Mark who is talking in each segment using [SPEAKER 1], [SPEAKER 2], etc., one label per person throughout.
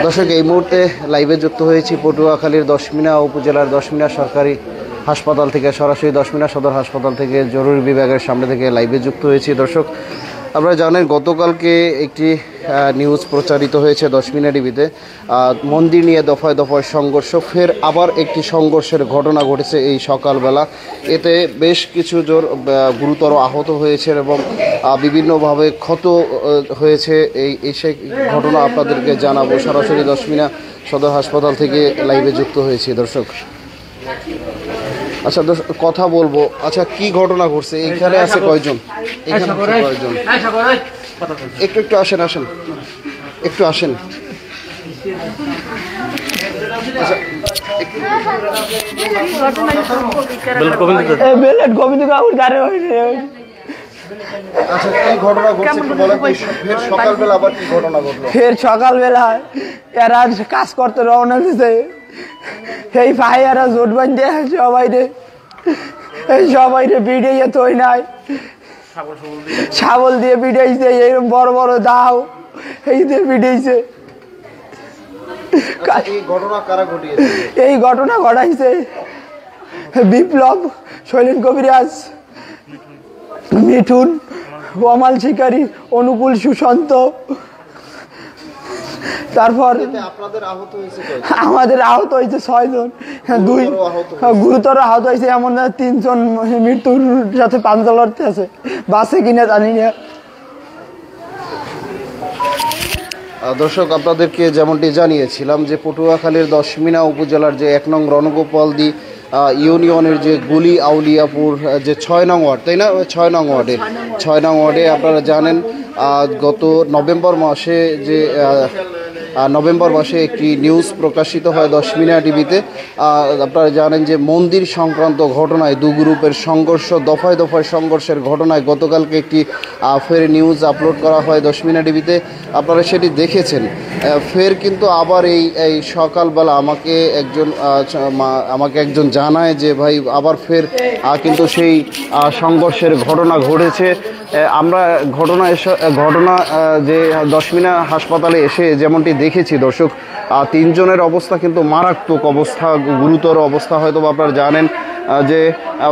[SPEAKER 1] দর্শক, এই মুহূর্তে লাইভে যুক্ত হয়েছি পটুয়াখালীর দশমিনা উপজেলার দশমিনা সরকারি হাসপাতাল থেকে, সরাসরি দশমিনা সদর হাসপাতাল থেকে জরুরি বিভাগের সামনে থেকে লাইভে যুক্ত হয়েছি। দর্শক, আপনারা জানেন গতকালকে একটি নিউজ প্রচারিত হয়েছে দশমিনা টিভিতে, মন্দির নিয়ে দফায় দফায় সংঘর্ষ, ফের আবার একটি সংঘর্ষের ঘটনা ঘটেছে এই সকালবেলা। এতে বেশ কিছু জন গুরুতর আহত হয়েছে এবং বিভিন্নভাবে ক্ষত হয়েছে। এই সেই ঘটনা আপনাদেরকে জানাবো, সরাসরি দশমিনা সদর হাসপাতাল থেকে লাইভে যুক্ত হয়েছি। দর্শক, আচ্ছা কথা বলবো, আচ্ছা কি ঘটনা ঘটছে? এইখানে আছে কয়জন? এখানে কয়জন? একটু আসেন একটু আসেন।
[SPEAKER 2] ফের সকালবেলা এরা কাজ করতে রওনা দিছে, এই ভাইয়ারা জোট বান্ধে সবাই ভিডিও তৈ নাই, শাবল দিয়ে ভিডিয়েছে, এরকম বড় বড় দাও এই দিয়ে ভিডিয়েছে। এই ঘটনা ঘটাইছে বিপ্লব, শৈলেন কবিরাজ, মিঠুন, অমাল শিকারী, অনুকূল, সুশান্ত। তারপর আমাদের আহত হয়েছে 6 জন, 2 গুরুতর আহত হয়েছে, এমন 3 জন মৃত্যুর সাথে পাঞ্জা লড়তে আছে, বাসে কিনা জানি না।
[SPEAKER 1] দর্শক, আপনাদেরকে যেমনটি জানিয়েছিলাম যে পটুয়াখালীর দশমিনা উপজেলার যে 1 নং রণগোপালদি ইউনিয়নের যে গুলি আউলিয়াপুর যে 6 নং ওয়ার্ড, তাই না? 6 নং ওয়ার্ডে আপনারা জানেন গত নভেম্বর মাসে একটি নিউজ প্রকাশিত হয় দশমিনা টিভিতে। আপনারা জানেন যে মন্দির সংক্রান্ত ঘটনায় 2 গ্রুপের সংঘর্ষ, দফায় দফায় সংঘর্ষের ঘটনায় গতকালকে একটি ফের নিউজ আপলোড করা হয় দশমিনা টিভিতে, আপনারা সেটি দেখেছেন। ফের কিন্তু আবার এই সকালবেলা আমাকে একজন জানায় যে ভাই আবার ফের কিন্তু সেই সংঘর্ষের ঘটনা ঘটেছে। আমরা ঘটনা যে দশমিনা হাসপাতালে এসে যেমনটি দেখেছি দর্শক, 3 জনের অবস্থা কিন্তু মারাত্মক অবস্থা, গুরুতর অবস্থা। হয়তো আপনারা জানেন যে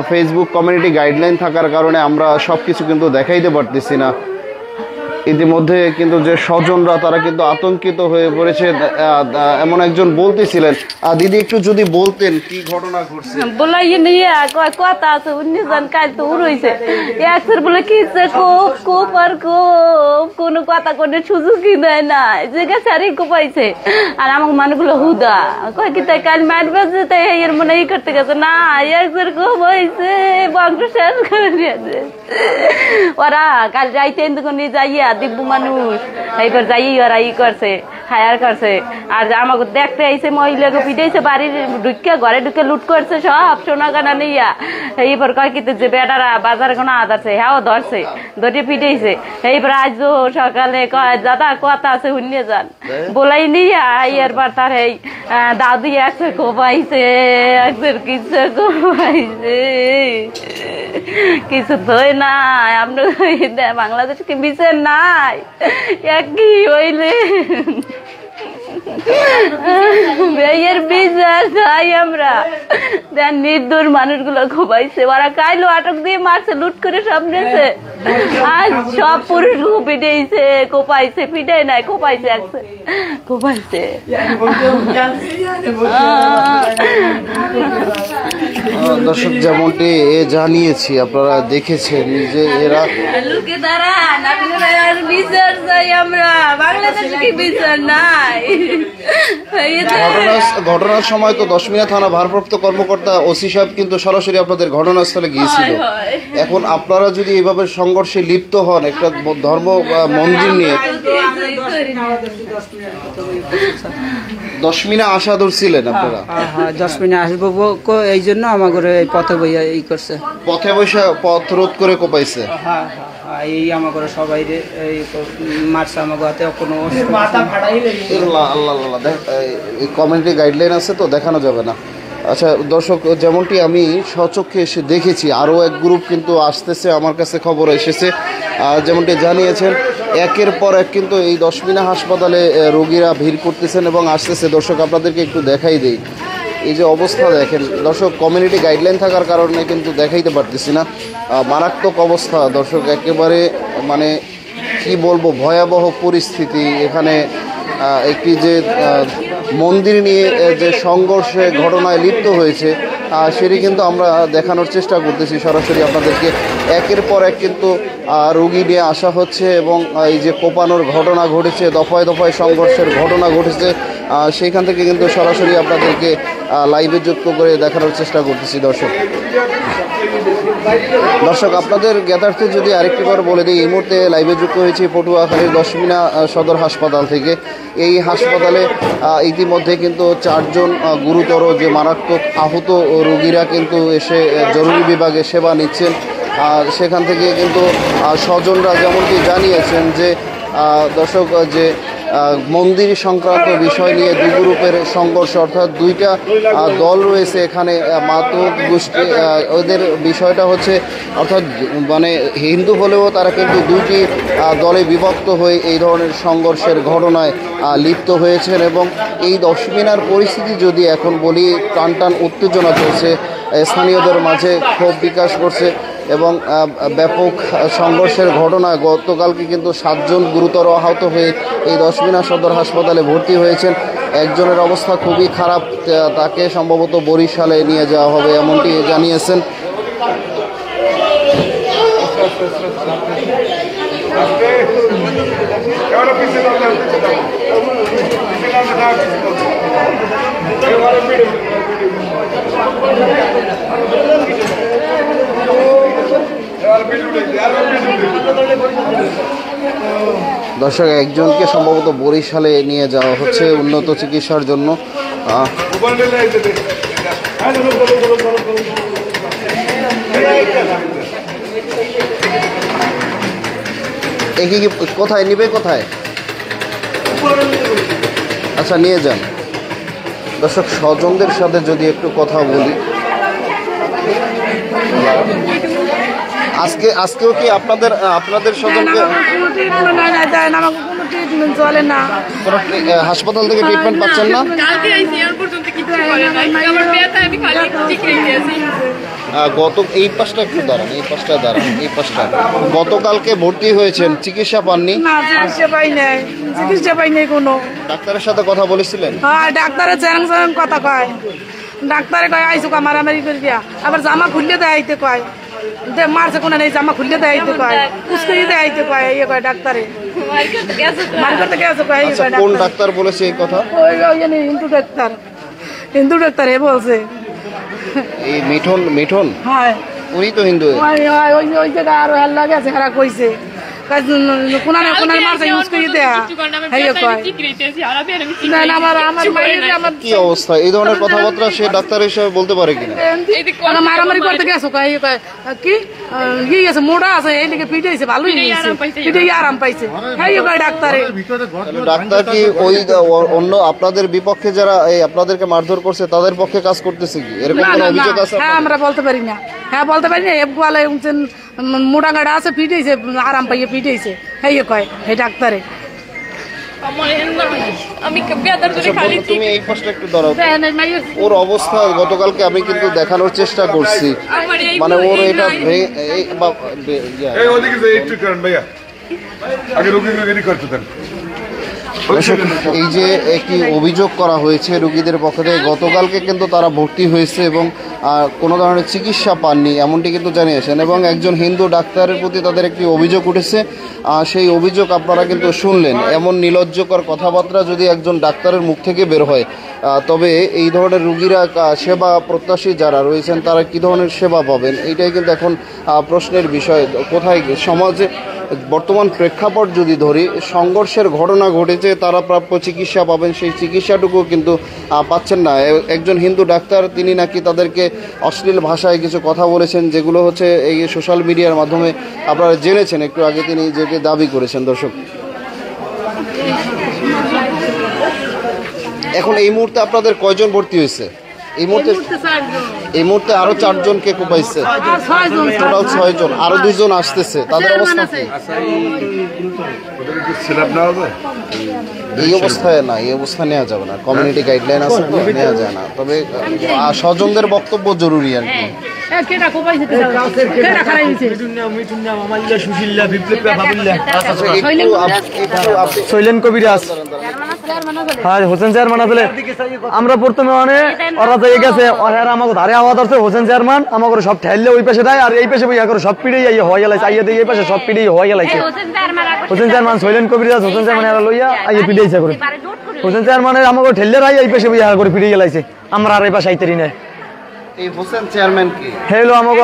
[SPEAKER 1] ফেসবুক কমিউনিটি গাইডলাইন থাকার কারণে আমরা সব কিছু কিন্তু দেখাইতে পারতেছি না। ইতিমধ্যে কিন্তু যে স্বজনরা তারা কিন্তু আতঙ্কিত হয়ে পড়েছে। এমন একজন বলতেছিলেন, দিদি একটু যদি বলতেন কি ঘটনা ঘটছে।
[SPEAKER 3] বলাই নিয়ে কথা আছে 19 জন কাল তো উড়ইছে, একসের বলে কিছে কোপ আর কোনো কথা কোনো সুযোগই দেয় না, জায়গা সারি কোপাইছে। আর আমার মানুষগুলো হুদা কয় কি তাই কাল মারবে যে তাই এর মনে ই করতে গেছে না, একসের কোপাইছে বংশ শেষ করে দিয়েছে। ওরা কাল যাইতে নিয়ে যাইয়া দিব্য মানুষ এইবার যাই ওরা ই করছে, হায়ার করছে। আর আমাকে দেখতে আইসে মহিলাকে পিটাইছে, বাড়ির ঘরে ঢুকে লুট করছে সব সোনা কানা নিয়া। এইবার কয় কি যে বেটারা বাজারে কোনো আদারছে, হ্যাঁ ধরছে, ধরে পিটাইছে। এইবার আজ সকালে কয় দাদা কথা আছে শুনিয়ে যান, বলাই নিয়া এরপর তার এই দাদু একশো কোপাইছে, একশো কিছু কোপাইছে, কিছু ধই না। আমরা বাংলাদেশ কি বিচার নাই, একই হইলে এর বিচার চাই আমরা। নির্দোষ মানুষগুলো খোপাইছে, ওরা কাইলো আটক দিয়ে মারছে, লুট করে সব নিয়েছে। আজ সব পুরুষ পিটাইছে, কোপাইছে, পিটাই নাই, কোপাইছে, একসে কোপাইছে।
[SPEAKER 1] দর্শক, যেমনটি জানিয়েছি আপনারা দেখেছেন যে এরা
[SPEAKER 3] লোকে দাঁড়ান, বিচার চাই আমরা, বাংলাদেশে কি বিচার নাই।
[SPEAKER 1] ঘটনার সময় তো দশমিনা থানা ভারপ্রাপ্ত কর্মকর্তা ওসি সাহেব কিন্তু সরাসরি আপনাদের ঘটনাস্থলে গিয়েছিল। এখন আপনারা যদি এইভাবে সংঘর্ষে লিপ্ত হন একটা ধর্ম মন্দির নিয়ে, দশমিনা আশা ধরছিলেন আপনারা?
[SPEAKER 2] দশমিনা আসবো এই জন্য আমাদের পথে বইয়া এই করছে,
[SPEAKER 1] পথে বসে পথ রোধ করে কোপাইছে।
[SPEAKER 2] এই আমাদের সবাই মারছে, আমাকে কোনো
[SPEAKER 1] আল্লাহ কমিউনিটি গাইডলাইন আছে তো দেখানো যাবে না। আচ্ছা দর্শক, যেমনটি আমি স্বচক্ষে এসে দেখেছি, আরও এক গ্রুপ কিন্তু আসতেছে, আমার কাছে খবর এসেছে। যেমনটি জানিয়েছেন, একের পর এক কিন্তু এই দশমিনা হাসপাতালে রোগীরা ভিড় করতেছেন এবং আসতেছে। দর্শক আপনাদেরকে একটু দেখাই দিই, এই যে অবস্থা দেখেন দর্শক, কমিউনিটি গাইডলাইন থাকার কারণে কিন্তু দেখাইতে পারতেছি না। মারাত্মক অবস্থা দর্শক, একেবারে মানে কি বলবো, ভয়াবহ পরিস্থিতি। এখানে একটি যে মন্দির নিয়ে যে সংঘর্ষে ঘটনায় লিপ্ত হয়েছে সেটি কিন্তু আমরা দেখানোর চেষ্টা করতেছি সরাসরি আপনাদেরকে। একের পর এক কিন্তু রোগী নিয়ে আসা হচ্ছে এবং এই যে কোপানোর ঘটনা ঘটেছে, দফায় দফায় সংঘর্ষের ঘটনা ঘটেছে, সেইখান থেকে কিন্তু সরাসরি আপনাদেরকে লাইভে যুক্ত করে দেখানোর চেষ্টা করতেছি। দর্শক আপনাদের জ্ঞাতার্থে যদি আরেকটিবার বলে দিই, এই মুহূর্তে লাইভে যুক্ত হয়েছি পটুয়াখালীর দশমিনা সদর হাসপাতাল থেকে। এই হাসপাতালে ইতিমধ্যে কিন্তু 4 জন গুরুতর যে মারাত্মক আহত রোগীরা কিন্তু এসে জরুরি বিভাগে সেবা নিচ্ছেন। সেখান থেকে কিন্তু স্বজনরা যেমনটি জানিয়েছেন যে দর্শক, যে মন্দির সংক্রান্ত বিষয় নিয়ে দুই গ্রুপের সংঘর্ষ, অর্থাৎ দুইটা দল রয়েছে এখানে, মাতক গোষ্ঠী। ওদের বিষয়টা হচ্ছে, অর্থাৎ মানে হিন্দু হলেও তারা কিন্তু দুইটি দলে বিভক্ত হয়ে এই ধরনের সংঘর্ষের ঘটনায় লিপ্ত হয়েছেন। এবং এই দশমিনার পরিস্থিতি যদি এখন বলি, টান টান উত্তেজনা চলছে, স্থানীয়দের মাঝে ক্ষোভ বিকাশ করছে এবং ব্যাপক সংঘর্ষের ঘটনায় গতকালকে কিন্তু 7 জন গুরুতর আহত হয়ে এই দশমিনা সদর হাসপাতালে ভর্তি হয়েছেন। একজনের অবস্থা খুবই খারাপ, তাকে সম্ভবত বরিশালে নিয়ে যাওয়া হবে এমনটি জানিয়েছেন। দর্শক, একজনকে সম্ভবত বরিশালে নিয়ে যাওয়া হচ্ছে উন্নত চিকিৎসার জন্য। একে কি কোথায় নিবে, কোথায়? আচ্ছা নিয়ে যান। দর্শক, স্বজনদের সাথে যদি একটু কথা বলি, আজকেও কি আপনাদের স্বজনকে হাসপাতাল থেকে ট্রিটমেন্ট পাচ্ছেন না? এই পাশটা একটু দাঁড়ান, এই পাশটা গতকালকে ভর্তি হয়েছেন, চিকিৎসা পাননি?
[SPEAKER 4] চিকিৎসা পাই নাই কোনো।
[SPEAKER 1] ডাক্তারের সাথে কথা বলেছিলেন?
[SPEAKER 4] হ্যাঁ, ডাক্তারের চ্যাং কথা কয়, ডাক্তারে কয় আইসুক মারামারি করে দিয়া, আবার জামা খুললে দেখাইতে কয়, মারছে কোনো নেই, জামা খুললে দেখাইতে কয়, উস্কুরি দেখাইতে কয়, ইয়ে কয় ডাক্তারে।
[SPEAKER 1] কোন ডাক্তার বলেছে এই কথা?
[SPEAKER 4] হিন্দু ডাক্তার বলছে।
[SPEAKER 1] এই মিঠন,
[SPEAKER 4] হ্যাঁ
[SPEAKER 1] উনি তো হিন্দু।
[SPEAKER 4] ওই জায়গা আরো হেল্লা গেছে, খারাপ কইছে,
[SPEAKER 1] কি অবস্থা, এই ধরনের কথাবার্তা সে ডাক্তার হিসেবে বলতে পারে কিনা?
[SPEAKER 4] মারামারি করতে গেছো কি গেছে, মোড়া আছে, এই দিকে পিটাইছে, ভালোই পিটে আরাম পাইছে ডাক্তারে।
[SPEAKER 1] ডাক্তার কি ওই অন্য আপনাদের বিপক্ষে যারা এই আপনাদেরকে মারধর করছে তাদের পক্ষে কাজ করতেছে কি, এরকম কোনো অভিযোগ আছে?
[SPEAKER 4] হ্যাঁ, আমরা বলতে পারি না, এবগুয়ালে মোড়া গাড়া আছে, পিটাইছে, আরাম পাইয়ে পিটাইছে, কয় এই ডাক্তারে।
[SPEAKER 1] তুমি এই পাশটা একটু দাঁড়াও। ওর অবস্থা গতকালকে আমি কিন্তু দেখানোর চেষ্টা করছি, মানে ওর এটা এই যে একটি অভিযোগ করা হয়েছে রোগীদের পক্ষ থেকে, গতকালকে কিন্তু তারা ভর্তি হয়েছে এবং কোনো ধরনের চিকিৎসা পাননি এমনটি কিন্তু জানিয়েছেন। এবং একজন হিন্দু ডাক্তারের প্রতি তাদের একটি অভিযোগ উঠেছে, সেই অভিযোগ আপনারা কিন্তু শুনলেন। এমন নির্লজ্জকর কথাবার্তা যদি একজন ডাক্তারের মুখ থেকে বের হয়, তবে এই ধরনের রোগীরা সেবা প্রত্যাশী যারা রয়েছেন তারা কী ধরনের সেবা পাবেন, এইটাই কিন্তু এখন প্রশ্নের বিষয়। কোথায় সমাজে বর্তমান প্রেক্ষাপট যদি ধরি, সংঘর্ষের ঘটনা ঘটেছে, তারা প্রাপ্য চিকিৎসা পাবেন, সেই চিকিৎসাটুকু কিন্তু পাচ্ছেন না। একজন হিন্দু ডাক্তার তিনি নাকি তাদেরকে অশ্লীল ভাষায় কিছু কথা বলেছেন, যেগুলো হচ্ছে এই সোশ্যাল মিডিয়ার মাধ্যমে আপনারা জেনেছেন একটু আগে, তিনি যেটি দাবি করেছেন। দর্শক, এখন এই মুহূর্তে আপনাদের কয়জন ভর্তি হয়েছে এই মুহূর্তে এই মুহূর্তে আরো 4 জনকে কোপাইছে, টোটাল 6 জন, আরো 2 জন আসতেছে, তাদের অবস্থা কি? এই অবস্থায় না, এই অবস্থা নেওয়া যাবে না, কমিউনিটি গাইডলাইন আছে, নেওয়া যায় না। তবে স্বজনদের বক্তব্য জরুরি আর কি।
[SPEAKER 2] শৈলেন কবিরাজ, হ্যাঁ হোসেন চেয়ারম্যান আসলে আমরা প্রথমে মানে ওরা যাই গেছে, ওরা আমাকে ধারে আওয়াজ আসছে হোসেন চেয়ারম্যান আমাকে সব ঠেললে ওই পাশে দেয়, আর এই পাশে বইয়া করে সব পিড়ে হয়ে গেলাইছে, আইয়া দিয়ে এই পাশে সব পিড়ে হয়ে গেলাইছে। হোসেন চেয়ারম্যান শৈলেন কবিরাজ হোসেন চেয়ারম্যান এরা লইয়া আইয়া পিড়াইছে করে, হোসেন চেয়ারম্যানের আমাকে ঠেললে রাই এই পাশে বইয়া করে পিড়ে গেলাইছে, আমরা আর এই পাশে আইতেরি নাই।
[SPEAKER 1] এই হোসেন চেয়ারম্যান কি
[SPEAKER 2] হলো আমাকে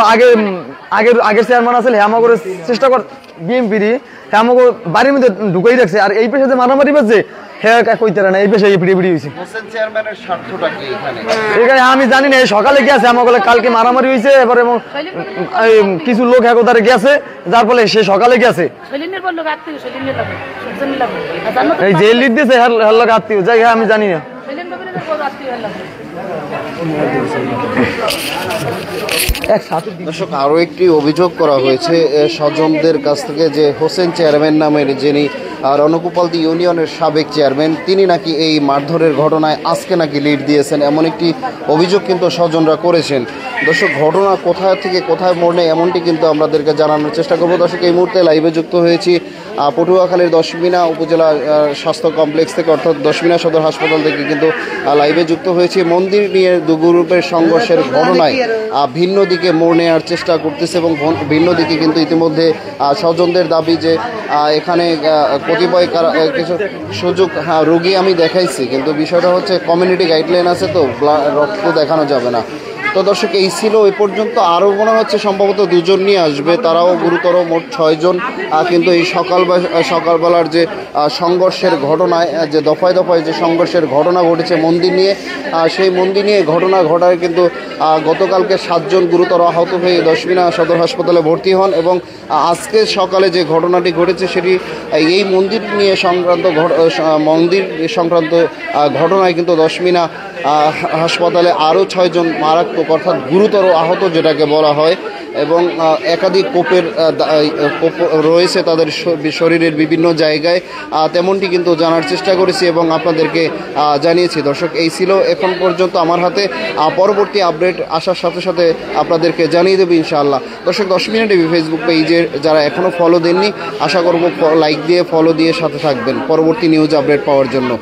[SPEAKER 2] আগের চেয়ারম্যান আছে, হ্যাঁ আমাকে চেষ্টা কর বিএমপির, হ্যাঁ আমাকে বাড়ির মধ্যে ঢুকাই রাখছে, আর এই পেশে যে মারামারি বাজছে হ্যাঁ কইতে না, এই পেশে পিড়ে পিড়ি হয়েছে।
[SPEAKER 1] হোসেন চেয়ারম্যানের স্বার্থটা কি এখানে?
[SPEAKER 2] এখানে আমি জানি না, সকালে গেছে আমাকে কালকে মারামারি হয়েছে, এবার এবং কিছু লোক একতারে গেছে, যার ফলে সে সকালে গেছে এই যে লিড দিয়েছে হ্যার লোক আত্মীয় যাই, হ্যাঁ আমি জানি না।
[SPEAKER 1] দর্শক, আরো একটি অভিযোগ করা হয়েছে স্বজনদের কাছ থেকে যে হোসেন চেয়ারম্যান নামের যিনি রণকুপালদি ইউনিয়নের সাবেক চেয়ারম্যান, তিনি নাকি এই মারধরের ঘটনায় আজকে নাকি লিড দিয়েছেন, এমন একটি অভিযোগ কিন্তু স্বজনরা করেছেন। দর্শক, ঘটনা কোথায় থেকে কোথায় মোড় নেয় এমনটি কিন্তু আমাদেরকে জানানোর চেষ্টা করবো। দর্শক, এই মুহূর্তে লাইভে যুক্ত হয়েছি পটুয়াখালীর দশমিনা উপজেলা স্বাস্থ্য কমপ্লেক্স থেকে, অর্থাৎ দশমিনা সদর হাসপাতাল থেকে কিন্তু লাইভে যুক্ত হয়েছি। মন্দির নিয়ে দু গ্রুপের সংঘর্ষের ঘটনায় ভিন্ন দিকে মোড় নেওয়ার চেষ্টা করতেছে এবং ভিন্ন দিকে কিন্তু ইতিমধ্যে স্বজনদের দাবি যে এখানে কতিপয় কিছু সুযোগ রোগী আমি দেখাইছি, কিন্তু বিষয়টা হচ্ছে কমিউনিটি গাইডলাইন আছে, তো রক্ত দেখানো যাবে না। তো দর্শক, এই ছিল এই পর্যন্ত, আরও মনে হচ্ছে সম্ভবত 2 জন নিয়ে আসবে, তারাও গুরুতর, মোট 6 জন। কিন্তু এই সকালবেলার যে সংঘর্ষের ঘটনায়, যে দফায় দফায় যে সংঘর্ষের ঘটনা ঘটেছে মন্দির নিয়ে, সেই মন্দির নিয়ে ঘটনা ঘটায় কিন্তু গতকালকে 7 জন গুরুতর আহত হয়ে দশমিনা সদর হাসপাতালে ভর্তি হন, এবং আজকে সকালে যে ঘটনাটি ঘটেছে সেটি এই মন্দির নিয়ে মন্দির সংক্রান্ত ঘটনায় কিন্তু দশমিনা হাসপাতালে আরও 6 জন মারাত্মক অর্থাৎ গুরুতর আহত যেটাকে বলা হয়, এবং একাধিক কোপ রয়েছে তাদের শরীরের বিভিন্ন জায়গায়, তেমনটি কিন্তু জানার চেষ্টা করেছি এবং আপনাদেরকে জানিয়েছি। দর্শক, এই ছিল এখন পর্যন্ত আমার হাতে, পরবর্তী আপডেট আসার সাথে সাথে আপনাদেরকে জানিয়ে দেবো ইনশাআল্লাহ। দর্শক, দশমিনা টিভি ফেসবুক পেজের যারা এখনও ফলো দেননি, আশা করব লাইক দিয়ে ফলো দিয়ে সাথে থাকবেন পরবর্তী নিউজ আপডেট পাওয়ার জন্য।